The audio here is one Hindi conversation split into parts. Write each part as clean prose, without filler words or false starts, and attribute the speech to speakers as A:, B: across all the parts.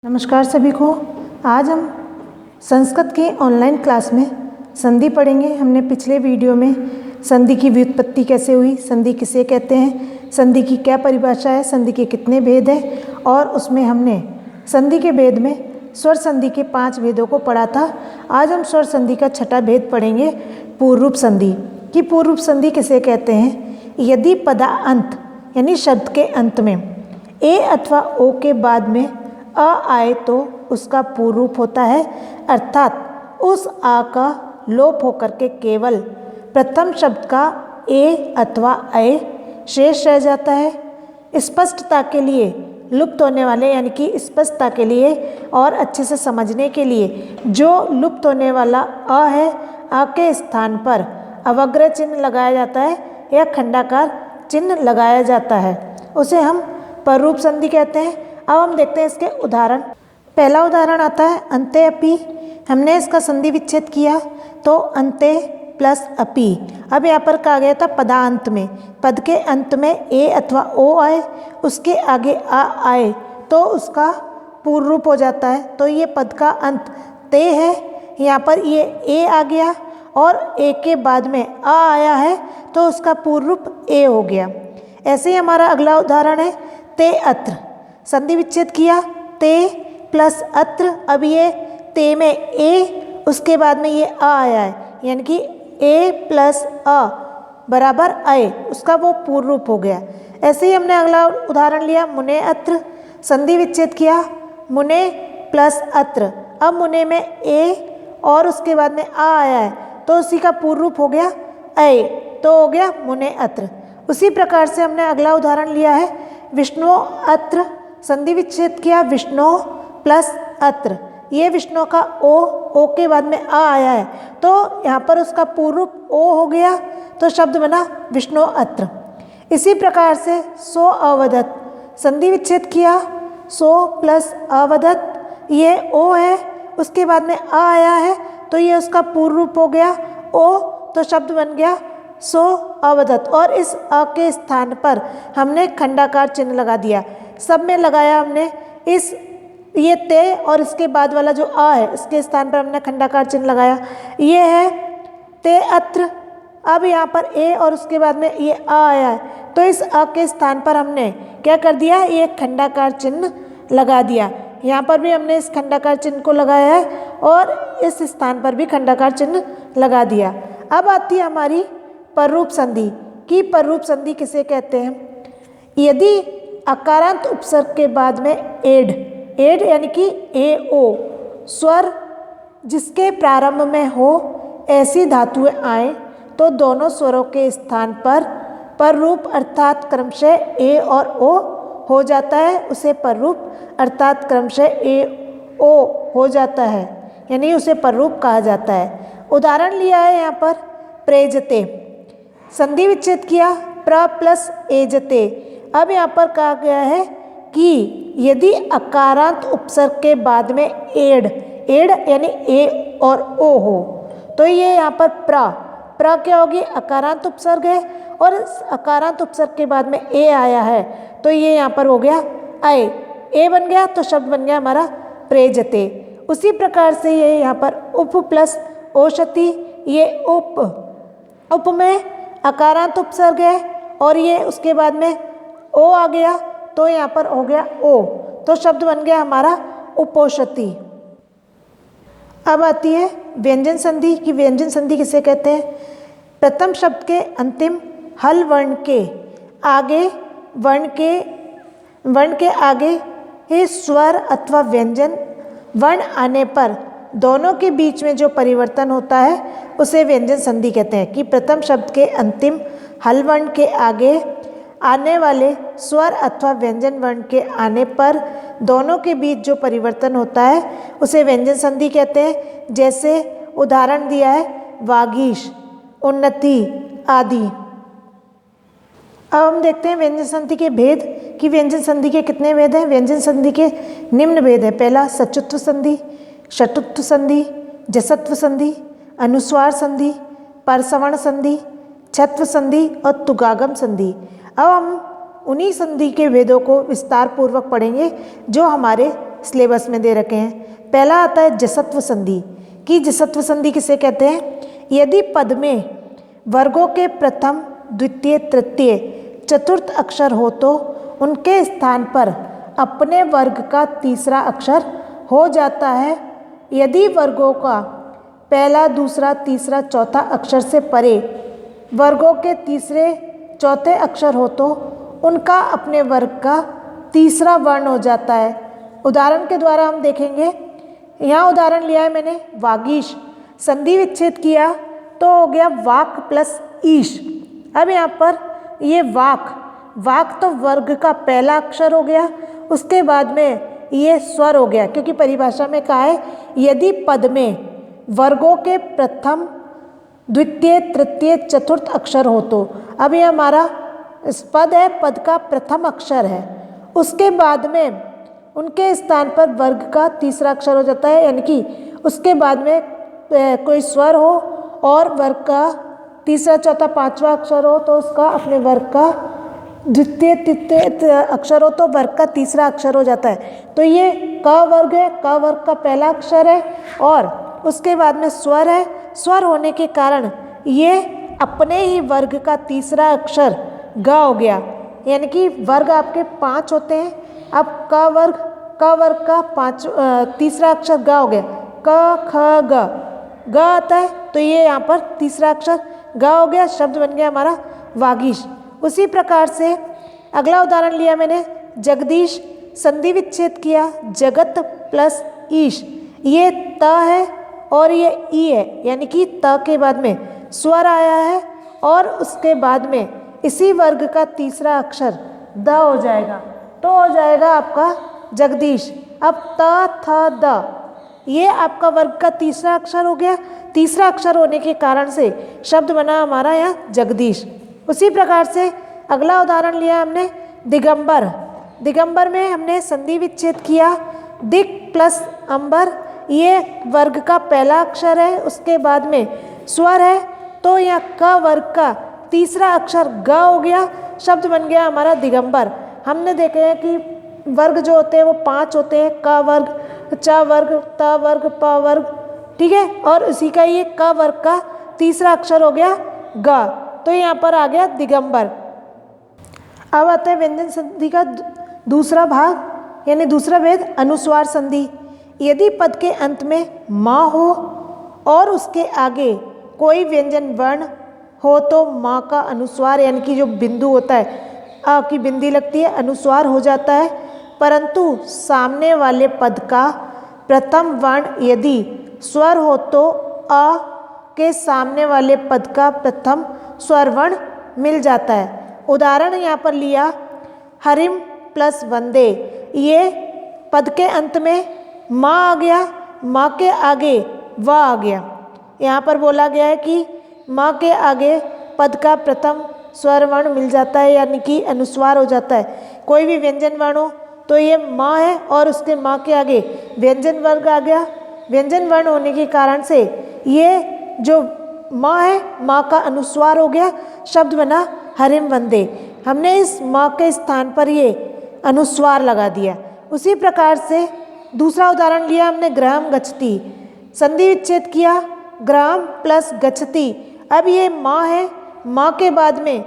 A: नमस्कार सभी को। आज हम संस्कृत की ऑनलाइन क्लास में संधि पढ़ेंगे। हमने पिछले वीडियो में संधि की व्युत्पत्ति कैसे हुई, संधि किसे कहते हैं, संधि की क्या परिभाषा है, संधि के कितने भेद हैं, और उसमें हमने संधि के भेद में स्वर संधि के 5 भेदों को पढ़ा था। आज हम स्वर संधि का 6ठा भेद पढ़ेंगे, पूर्व रूप संधि। कि पूर्व रूप संधि किसे कहते हैं? यदि पदांत यानी शब्द के अंत में ए अथवा ओ के बाद में अ आए तो उसका पूर्व रूप होता है, अर्थात उस आ का लोप होकर के केवल प्रथम शब्द का ए अथवा ऐ शेष रह जाता है। स्पष्टता के लिए लुप्त होने वाले यानी कि स्पष्टता के लिए और अच्छे से समझने के लिए जो लुप्त होने वाला अ है, आ के स्थान पर अवग्रह चिन्ह लगाया जाता है या खंडाकार चिन्ह लगाया जाता है, उसे हम पररूप संधि कहते हैं। अब हम देखते हैं इसके उदाहरण। पहला उदाहरण आता है अन्ते अपि। हमने इसका संधि विच्छेद किया तो अन्ते प्लस अपि। अब यहाँ पर कहा गया था पदांत में, पद के अंत में ए अथवा ओ आए, उसके आगे आ आए तो उसका पूर्व रूप हो जाता है। तो ये पद का अंत ते है, यहाँ पर ये ए आ गया और ए के बाद में आ आया है तो उसका पूर्व रूप ए हो गया। ऐसे ही हमारा अगला उदाहरण है ते अत्र। संधि विच्छेद किया ते प्लस अत्र। अब ये ते में ए, उसके बाद में ये आ आया है, यानी कि ए प्लस अ बराबर ऐ, उसका वो पूर्व रूप हो गया। ऐसे ही हमने अगला उदाहरण लिया मुने अत्र। संधि विच्छेद किया मुने प्लस अत्र। अब मुने में ए और उसके बाद में आ आया है तो उसी का पूर्व रूप हो गया ऐ, तो हो गया मुने अत्र। उसी प्रकार से हमने अगला उदाहरण लिया है विष्णु अत्र। संधि विच्छेद किया विष्णु प्लस अत्र। ये विष्णु का ओ के बाद में आ आया है तो यहाँ पर उसका पूर्व रूप ओ हो गया, तो शब्द बना विष्णु अत्र। इसी प्रकार से सो अवदत्। संधि विच्छेद किया सो प्लस अवदत्, ये ओ है, उसके बाद में आ आया है तो ये उसका पूर्व रूप हो गया ओ, तो शब्द बन गया सो अवदत्। और इस अ के स्थान पर हमने खंडाकार चिन्ह लगा दिया। सब में लगाया हमने इस ये ते और इसके बाद वाला जो आ है इसके स्थान पर हमने खंडाकार चिन्ह लगाया। ये है ते अत्र। अब यहाँ पर ए और उसके बाद में ये आ आया है तो इस अ के स्थान पर हमने क्या कर दिया, ये खंडाकार चिन्ह लगा दिया। यहाँ पर भी हमने इस खंडाकार चिन्ह को लगाया है और इस स्थान पर भी खंडाकार चिन्ह लगा दिया। अब आती है हमारी पररूप संधि। कि पररूप संधि किसे कहते हैं? यदि अकारांत उपसर्ग के बाद में एड यानी कि ए ओ स्वर जिसके प्रारंभ में हो ऐसी धातुएं आए तो दोनों स्वरों के स्थान पर पररूप अर्थात क्रमशः ए और ओ हो जाता है, उसे पररूप अर्थात क्रमशः ए ओ हो जाता है, यानी उसे पररूप कहा जाता है। उदाहरण लिया है यहाँ पर प्रेजते। संधि विच्छेद किया प्र प्लस एजते। अब यहाँ पर कहा गया है कि यदि अकारांत उपसर्ग के बाद में एड यानी ए और ओ हो तो ये यहाँ पर प्र क्या होगी, अकारांत उपसर्ग है और अकारांत उपसर्ग के बाद में ए आया है तो ये यहाँ पर हो गया ऐ, ए बन गया तो शब्द बन गया हमारा प्रेजते। उसी प्रकार से ये यहाँ पर उप प्लस ओषति। ये उप में अकारांत उपसर्ग है और ये उसके बाद में ओ आ गया तो यहाँ पर हो गया ओ, तो शब्द बन गया हमारा उपोषति। अब आती है व्यंजन संधि। की व्यंजन संधि किसे कहते हैं? प्रथम शब्द के अंतिम हल वर्ण के आगे वर्ण के आगे ही स्वर अथवा व्यंजन वर्ण आने पर दोनों के बीच में जो परिवर्तन होता है उसे व्यंजन संधि कहते हैं। कि प्रथम शब्द के अंतिम हल वर्ण के आगे आने वाले स्वर अथवा व्यंजन वर्ण के आने पर दोनों के बीच जो परिवर्तन होता है उसे व्यंजन संधि कहते हैं। जैसे उदाहरण दिया है वागीश, उन्नति आदि। अब हम देखते हैं व्यंजन संधि के भेद। कि व्यंजन संधि के कितने भेद हैं? व्यंजन संधि के निम्न भेद हैं। पहला सचुत्व संधि, षटुत्व संधि, जसत्व संधि, अनुस्वार संधि, परसवर्ण संधि, छत्व संधि और तुगागम संधि। अब हम उन्हीं संधि के भेदों को विस्तार पूर्वक पढ़ेंगे जो हमारे सिलेबस में दे रखे हैं। पहला आता है जसत्व संधि कि जसत्व संधि किसे कहते हैं? यदि पद में वर्गों के प्रथम, द्वितीय, तृतीय, चतुर्थ अक्षर हो तो उनके स्थान पर अपने वर्ग का तीसरा अक्षर हो जाता है। यदि वर्गों का पहला, दूसरा, तीसरा, चौथा अक्षर से परे वर्गों के तीसरे, चौथे अक्षर हो तो उनका अपने वर्ग का तीसरा वर्ण हो जाता है। उदाहरण के द्वारा हम देखेंगे। यहाँ उदाहरण लिया है मैंने वागीश, संधि विच्छेद किया तो हो गया वाक प्लस ईश। अब यहाँ पर ये वाक तो वर्ग का पहला अक्षर हो गया, उसके बाद में ये स्वर हो गया, क्योंकि परिभाषा में कहा है यदि पद में वर्गों के प्रथम, द्वितीय, तृतीय, चतुर्थ अक्षर हो तो। अब ये हमारा पद है, पद का प्रथम अक्षर है, उसके बाद में उनके स्थान पर वर्ग का तीसरा अक्षर हो जाता है, यानी कि उसके बाद में कोई स्वर हो और वर्ग का तीसरा, चौथा, पांचवा अक्षर हो तो उसका अपने वर्ग का द्वितीय, तृतीय अक्षर हो तो वर्ग का तीसरा अक्षर हो जाता है। तो ये क वर्ग है, क वर्ग का पहला अक्षर है और उसके बाद में स्वर है। स्वर होने के कारण ये अपने ही वर्ग का तीसरा अक्षर ग हो गया, यानी कि वर्ग आपके 5 होते हैं। अब क वर्ग का तीसरा अक्षर ग हो गया, क ख ग आता है, तो ये यहाँ पर तीसरा अक्षर ग हो गया, शब्द बन गया हमारा वागीश। उसी प्रकार से अगला उदाहरण लिया मैंने जगदीश, संधि विच्छेद किया जगत प्लस ईश। ये त है और ये ई है, यानी कि त के बाद में स्वर आया है और उसके बाद में इसी वर्ग का तीसरा अक्षर द हो जाएगा, तो हो जाएगा आपका जगदीश। अब त थ द ये आपका वर्ग का तीसरा अक्षर हो गया। तीसरा अक्षर होने के कारण से शब्द बना हमारा यहाँ जगदीश। उसी प्रकार से अगला उदाहरण लिया हमने दिगंबर। दिगंबर में हमने संधि विच्छेद किया दिक प्लस अंबर। ये वर्ग का पहला अक्षर है, उसके बाद में स्वर है, तो यहाँ क वर्ग का तीसरा अक्षर ग हो गया, शब्द बन गया हमारा दिगंबर। हमने देखे हैं कि वर्ग जो होते हैं वो 5 होते हैं, क वर्ग, च वर्ग, त वर्ग, प वर्ग, ठीक है, और उसी का ये क वर्ग का तीसरा अक्षर हो गया ग, तो यहाँ पर आ गया दिगंबर। अब आता है व्यंजन संधि का दूसरा भाग, यानी दूसरा भेद अनुस्वार संधि। यदि पद के अंत में माँ हो और उसके आगे कोई व्यंजन वर्ण हो तो माँ का अनुस्वार, यानी कि जो बिंदु होता है अ की बिंदी लगती है, अनुस्वार हो जाता है। परंतु सामने वाले पद का प्रथम वर्ण यदि स्वर हो तो अ के सामने वाले पद का प्रथम स्वर वर्ण मिल जाता है। उदाहरण यहाँ पर लिया हरिम प्लस वंदे। ये पद के अंत में माँ आ गया, माँ के आगे व आ गया। यहाँ पर बोला गया है कि माँ के आगे पद का प्रथम स्वर वर्ण मिल जाता है, यानी कि अनुस्वार हो जाता है। कोई भी व्यंजन वर्ण हो तो ये माँ है और उसके माँ के आगे व्यंजन वर्ग आ गया। व्यंजन वर्ण होने के कारण से ये जो माँ है, माँ का अनुस्वार हो गया, शब्द बना हरिम वंदे। हमने इस माँ के स्थान पर ये अनुस्वार लगा दिया। उसी प्रकार से दूसरा उदाहरण लिया हमने ग्राम गच्छति। संधि विच्छेद किया ग्राम प्लस गच्छति। अब ये माँ है, माँ के बाद में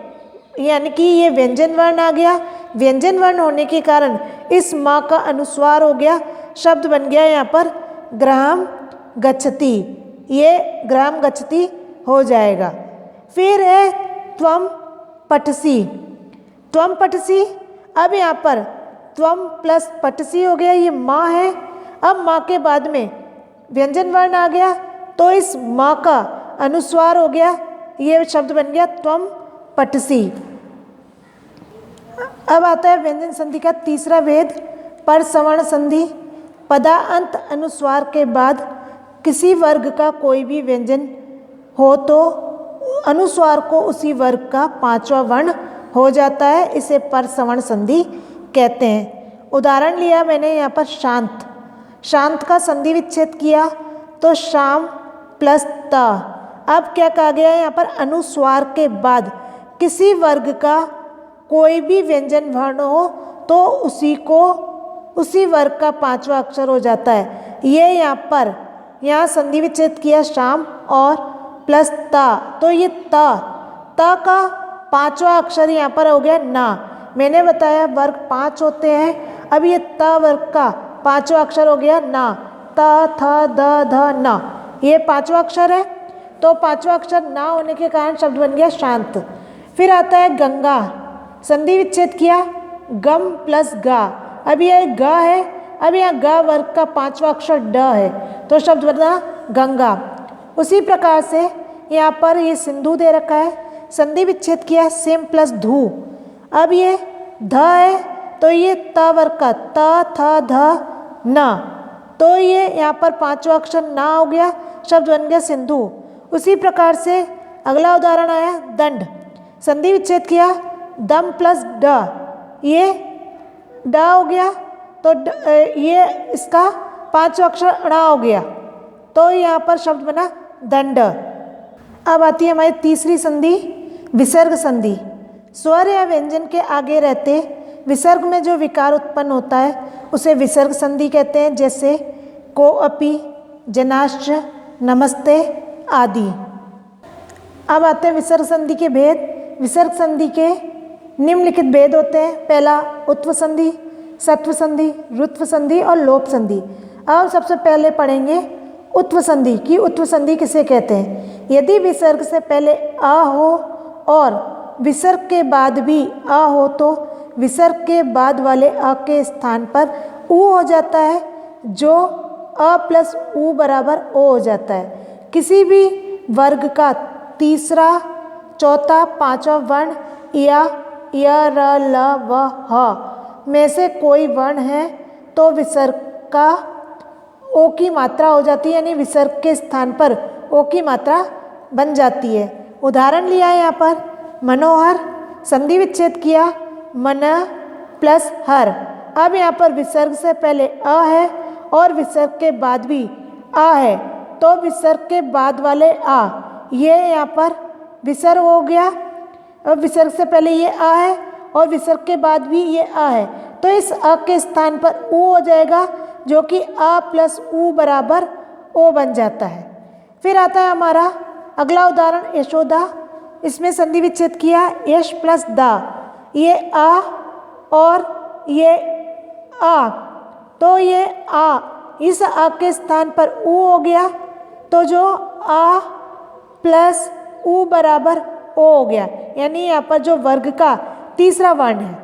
A: यानी कि ये व्यंजन वर्ण आ गया। व्यंजन वर्ण होने के कारण इस माँ का अनुस्वार हो गया, शब्द बन गया यहाँ पर ग्राम गच्छति। ये ग्राम गच्छति हो जाएगा। फिर है त्वम पठसी। त्वम पठसी, अब यहाँ पर त्वम प्लस पठसी हो गया, ये माँ है। अब माँ के बाद में व्यंजन वर्ण आ गया तो इस माँ का अनुस्वार हो गया, ये शब्द बन गया त्वम पठसी। अब आता है व्यंजन संधि का तीसरा भेद पर सवर्ण संधि। पदांत अनुस्वार के बाद किसी वर्ग का कोई भी व्यंजन हो तो अनुस्वार को उसी वर्ग का 5वां वर्ण हो जाता है, इसे पर सवर्ण संधि कहते हैं। उदाहरण लिया मैंने यहाँ पर शांत। शांत का संधि विच्छेद किया तो शाम प्लस त। अब क्या कहा गया है यहाँ पर, अनुस्वार के बाद किसी वर्ग का कोई भी व्यंजन वर्ण हो तो उसी को उसी वर्ग का पांचवा अक्षर हो जाता है। ये यहाँ संधि विच्छेद किया शाम और प्लस ता, तो ये ता का पांचवा अक्षर यहाँ पर हो गया ना। मैंने बताया वर्ग 5 होते हैं, अब ये ता वर्ग का पांचवा अक्षर हो गया ना। ता था द ध ना, ये पांचवा अक्षर है, तो पांचवा अक्षर ना होने के कारण शब्द बन गया शांत। फिर आता है गंगा, संधि विच्छेद किया गम प्लस गा, अब यह गा है, अब यहाँ गा वर्ग का पांचवा अक्षर ड है, तो शब्द बना गंगा। उसी प्रकार से यहाँ पर ये सिंधु दे रखा है, संधि विच्छेद किया सेम प्लस धू, अब ये ध है, तो ये त वर्ग का त थ ध न, तो ये यहाँ पर पांचवा अक्षर ना हो गया, शब्द बन गया सिंधु। उसी प्रकार से अगला उदाहरण आया दंड, संधि विच्छेद किया दम प्लस ड, ये ड हो गया, तो ये इसका पांचवा अक्षर ण हो गया, तो यहाँ पर शब्द बना दंड। अब आती है हमारी तीसरी संधि विसर्ग संधि। स्वर या व्यंजन के आगे रहते विसर्ग में जो विकार उत्पन्न होता है उसे विसर्ग संधि कहते हैं, जैसे को अपि, जनाश्च, नमस्ते आदि। अब आते हैं विसर्ग संधि के भेद। विसर्ग संधि के निम्नलिखित भेद होते हैं। पहला उत्व संधि, सत्व संधि, रुत्व संधि और लोप संधि। अब सबसे पहले पढ़ेंगे उत्व संधि की उत्व संधि किसे कहते हैं। यदि विसर्ग से पहले आ हो और विसर्ग के बाद भी आ हो तो विसर्ग के बाद वाले अ के स्थान पर उ हो जाता है, जो अ प्लस उ बराबर ओ हो जाता है। किसी भी वर्ग का तीसरा, चौथा, पांचवा वर्ण या य, र, ल, व, ह में से कोई वर्ण है तो विसर्ग का ओ की मात्रा हो जाती है, यानी विसर्ग के स्थान पर ओ की मात्रा बन जाती है। उदाहरण लिया है यहाँ पर मनोहर, संधि विच्छेद किया मन प्लस हर, अब यहाँ पर विसर्ग से पहले अ है और विसर्ग के बाद भी आ है, तो विसर्ग के बाद वाले आ, ये यहाँ पर विसर्ग हो गया। अब विसर्ग से पहले ये आ है और विसर्ग के बाद भी ये आ है, तो इस अ के स्थान पर उ हो जाएगा, जो कि आ प्लस उ बराबर ओ बन जाता है। फिर आता है हमारा अगला उदाहरण यशोदा, इसमें संधि विच्छेद किया यश प्लस दा, ये आ और ये आ, तो ये आ इस आ के स्थान पर उ हो गया, तो जो आ प्लस उ बराबर ओ हो गया, यानी यहाँ पर जो वर्ग का तीसरा वर्ण है,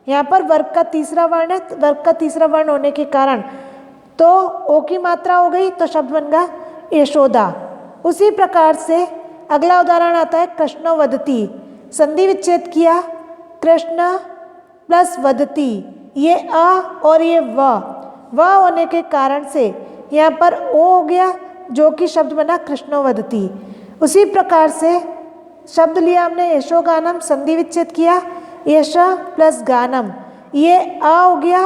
A: यहाँ पर वर्ग का तीसरा वर्ण है, वर्ग का तीसरा वर्ण होने के कारण तो ओ की मात्रा हो गई, तो शब्द बन गया यशोदा। उसी प्रकार से अगला उदाहरण आता है कृष्ण वदती, संधि विच्छेद किया कृष्ण प्लस वदती, ये आ और ये व होने के कारण से यहाँ पर ओ हो गया, जो कि शब्द बना कृष्णवदती। उसी प्रकार से शब्द लिया हमने यशोगानम, संधि विच्छेद किया यश प्लस गानम, ये आ हो गया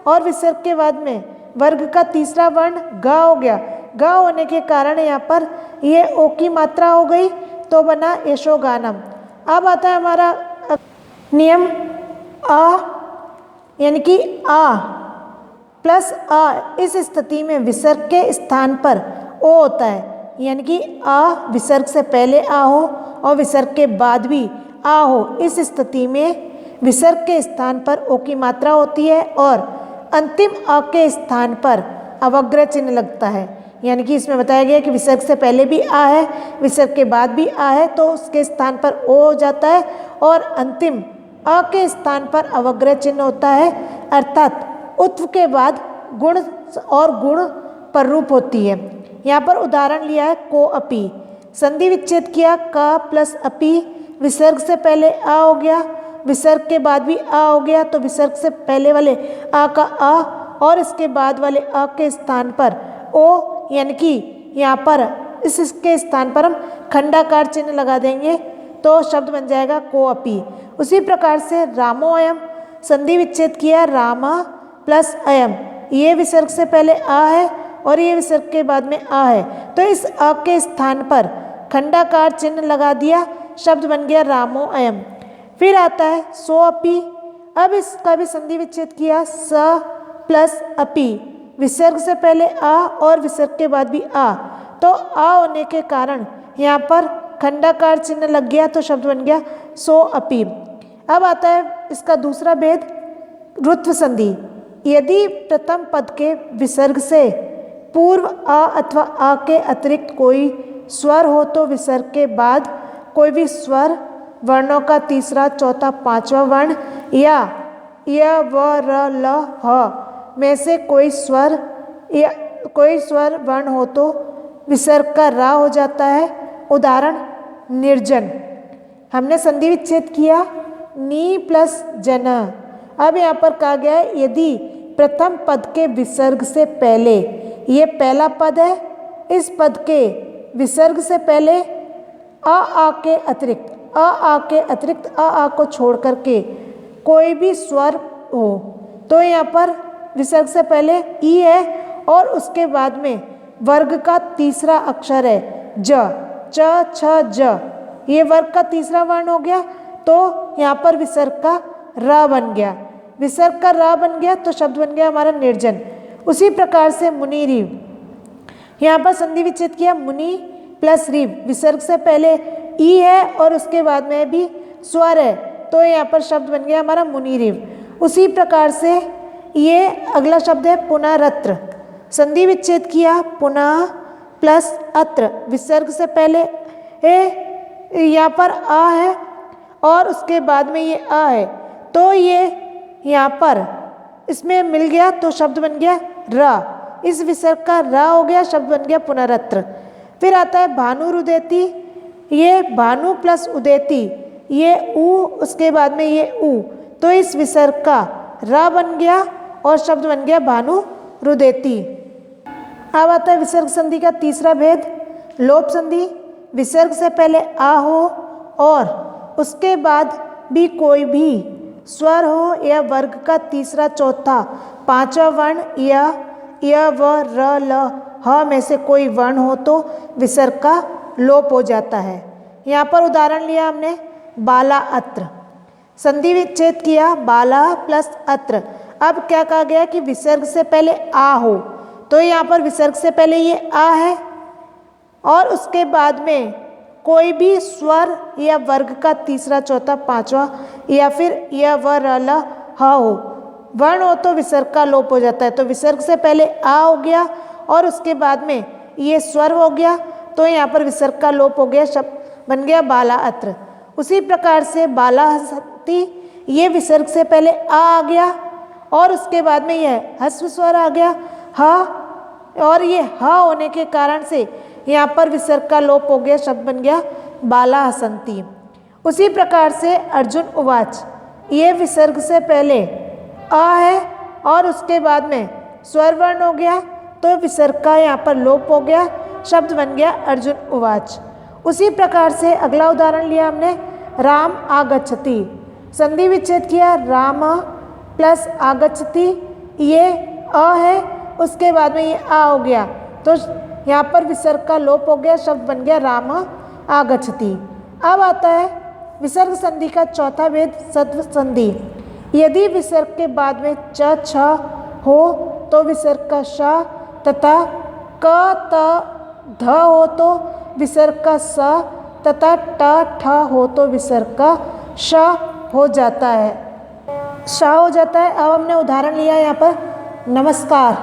A: और विसर्ग के बाद में वर्ग का तीसरा वर्ण ग हो गया, ग होने के कारण यहाँ पर ये ओ की मात्रा हो गई, तो बना यशोगानम। अब आता है हमारा नियम आ, यानी कि आ प्लस आ, इस स्थिति में विसर्ग के स्थान पर ओ होता है, यानी कि आ विसर्ग से पहले आ हो और विसर्ग के बाद भी आ हो, इस स्थिति में विसर्ग के स्थान पर ओ की मात्रा होती है और अंतिम अ के स्थान पर अवग्रह चिन्ह लगता है। यानी कि इसमें बताया गया कि विसर्ग से पहले भी आ है, विसर्ग के बाद भी आ है, तो उसके स्थान पर ओ हो जाता है और अंतिम अ के स्थान पर अवग्रह चिन्ह होता है, अर्थात उत्व के बाद गुण और गुण पर रूप होती है। यहाँ पर उदाहरण लिया है को अपि, संधि विच्छेद किया क प्लस अपि, विसर्ग से पहले आ हो गया, विसर्ग के बाद भी आ हो गया, तो विसर्ग से पहले वाले आ का आ और इसके बाद वाले आ के स्थान पर ओ, यानी कि यहाँ पर इसके स्थान पर हम खंडाकार चिन्ह लगा देंगे, तो शब्द बन जाएगा को अपि। उसी प्रकार से रामो अयम, संधि विच्छेद किया राम प्लस अयम, ये विसर्ग से पहले आ है और ये विसर्ग के बाद में आ है, तो इस अ के स्थान पर खंडाकार चिन्ह लगा दिया, शब्द बन गया रामो अयम। फिर आता है सो अपि, अब इसका भी संधि विच्छेद किया स प्लस अपि, विसर्ग से पहले आ और विसर्ग के बाद भी आ, तो आ होने के कारण यहाँ पर खंडाकार चिन्ह लग गया तो शब्द बन गया सो अपि। अब आता है इसका दूसरा भेद, रुत्व संधि। यदि प्रथम पद के विसर्ग से पूर्व आ अथवा आ के अतिरिक्त कोई स्वर हो तो विसर्ग के बाद कोई भी स्वर वर्णों का तीसरा, चौथा, पांचवा वर्ण या य, व, र, ल, ह में से कोई स्वर वर्ण हो तो विसर्ग का रा हो जाता है। उदाहरण निर्जन। हमने संधि विच्छेद किया नी प्लस जन। अब यहाँ पर कहा गया है यदि प्रथम पद के विसर्ग से पहले, ये पहला पद है, इस पद के विसर्ग से पहले आ के अतिरिक्त आ को छोड़ करके कोई भी स्वर हो तो यहाँ पर विसर्ग से पहले ई है और उसके बाद में वर्ग का तीसरा अक्षर है ज, च, छ, ज, ये वर्ग का तीसरा वर्ण हो गया तो यहाँ पर विसर्ग का रा बन गया। विसर्ग का रा बन गया तो शब्द बन गया हमारा निर्जन। उसी प्रकार से मुनि रीव, यहाँ पर संधि विच्छेद किया मुनि प्लस रीव, विसर्ग से पहले ई है और उसके बाद में भी स्वर है तो यहाँ पर शब्द बन गया हमारा मुनि रीव। उसी प्रकार से ये अगला शब्द है पुनरत्र। संधि विच्छेद किया पुनः प्लस अत्र, विसर्ग से पहले यहाँ पर आ है और उसके बाद में ये आ है तो ये यहाँ पर इसमें मिल गया तो शब्द बन गया रा, इस विसर्ग का रा हो गया, शब्द बन गया पुनरत्र। फिर आता है भानु रुदेति, ये भानु प्लस उदेति, ये ऊ, उसके बाद में ये ऊ, तो इस विसर्ग का रा बन गया और शब्द बन गया भानु रुदेति। अब आता है विसर्ग संधि का तीसरा भेद, लोप संधि। विसर्ग से पहले आ हो और उसके बाद भी कोई भी स्वर हो या वर्ग का तीसरा, चौथा, पांचवा वर्ण या य, व, र, ल, ह में से कोई वर्ण हो तो विसर्ग का लोप हो जाता है। यहाँ पर उदाहरण लिया हमने बाला अत्र। संधि विच्छेद किया बाला प्लस अत्र। अब क्या कहा गया कि विसर्ग से पहले आ हो तो यहाँ पर विसर्ग से पहले ये आ है और उसके बाद में कोई भी स्वर या वर्ग का तीसरा, चौथा, पांचवा या फिर य, व, र, ल, ह हो, वर्ण हो तो विसर्ग का लोप हो जाता है। तो विसर्ग से पहले आ हो गया और उसके बाद में ये स्वर हो गया तो यहाँ पर विसर्ग का लोप हो गया, शब्द बन गया बाला अत्र। उसी प्रकार से बाला हसति, ये विसर्ग से पहले आ गया और उसके बाद में यह ह्रस्व स्वर आ गया ह, और ये ह होने के कारण से यहाँ पर विसर्ग का लोप हो गया, शब्द बन गया बाला हसन्ति। उसी प्रकार से अर्जुन उवाच, ये विसर्ग से पहले आ है और उसके बाद में स्वर वर्ण हो गया तो विसर्ग का यहाँ पर लोप हो गया, शब्द बन गया अर्जुन उवाच। उसी प्रकार से अगला उदाहरण लिया हमने राम आगच्छति। संधि विच्छेद किया राम प्लस आगच्छति, ये अ है, उसके बाद में ये आ हो गया तो यहाँ पर विसर्ग का लोप हो गया, शब्द बन गया राम आगच्छति। अब आता है विसर्ग संधि का चौथा भेद, सत्व संधि। यदि विसर्ग के बाद में च, छ हो तो विसर्ग का श तथा क, त, ध हो तो विसर्ग का स तथा ट, ठ हो तो विसर्ग का श हो जाता है, श हो जाता है। अब हमने उदाहरण लिया यहाँ पर नमस्कार।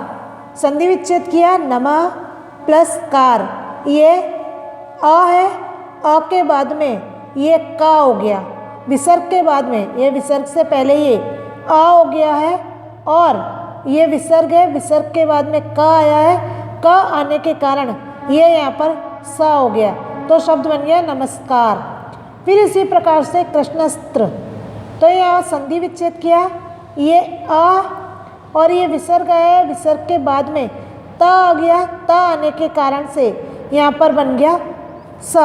A: संधि विच्छेद किया नमा प्लस कार, ये अ है, अ के बाद में ये का हो गया, विसर्ग के बाद में ये विसर्ग से पहले ये आ हो गया है और ये विसर्ग है, विसर्ग के बाद में का आया है, का आने के कारण ये यहाँ पर सा हो गया तो शब्द बन गया नमस्कार। फिर इसी प्रकार से कृष्णास्त्र, तो यहाँ संधि विच्छेद किया, ये आ और ये विसर्ग आया, विसर्ग के बाद में ता आ गया, ता आने के कारण से यहाँ पर बन गया स।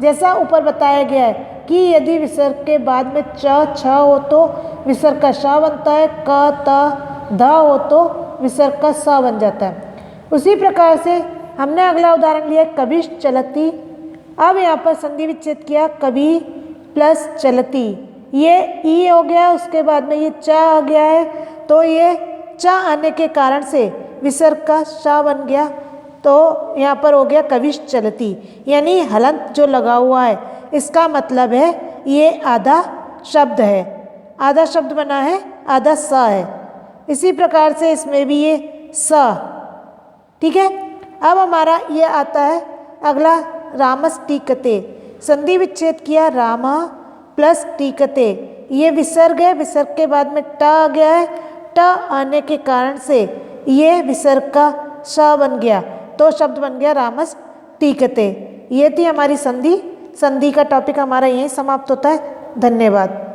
A: जैसा ऊपर बताया गया है कि यदि विसर्ग के बाद में च, छ हो तो विसर्ग का श बनता है, क, त, ध हो तो विसर्ग का स बन जाता है। उसी प्रकार से हमने अगला उदाहरण लिया कभी चलती। अब यहाँ पर संधि विच्छेद किया कभी प्लस चलती, ये ई हो गया, उसके बाद में ये च आ गया है तो ये च आने के कारण से विसर्ग का श बन गया, तो यहाँ पर हो गया कविश चलती, यानी हलंत जो लगा हुआ है इसका मतलब है ये आधा शब्द है, आधा शब्द बना है, आधा स है। इसी प्रकार से इसमें भी ये स, ठीक है। अब हमारा ये आता है अगला रामस टीकते, संधि विच्छेद किया राम प्लस टीकते, ये विसर्ग है, विसर्ग के बाद में ट आ गया है, ट आने के कारण से ये विसर्ग का श बन गया, तो शब्द बन गया रामस टीकते। ये थी हमारी संधि। संधि का टॉपिक हमारा यहीं समाप्त होता है। धन्यवाद।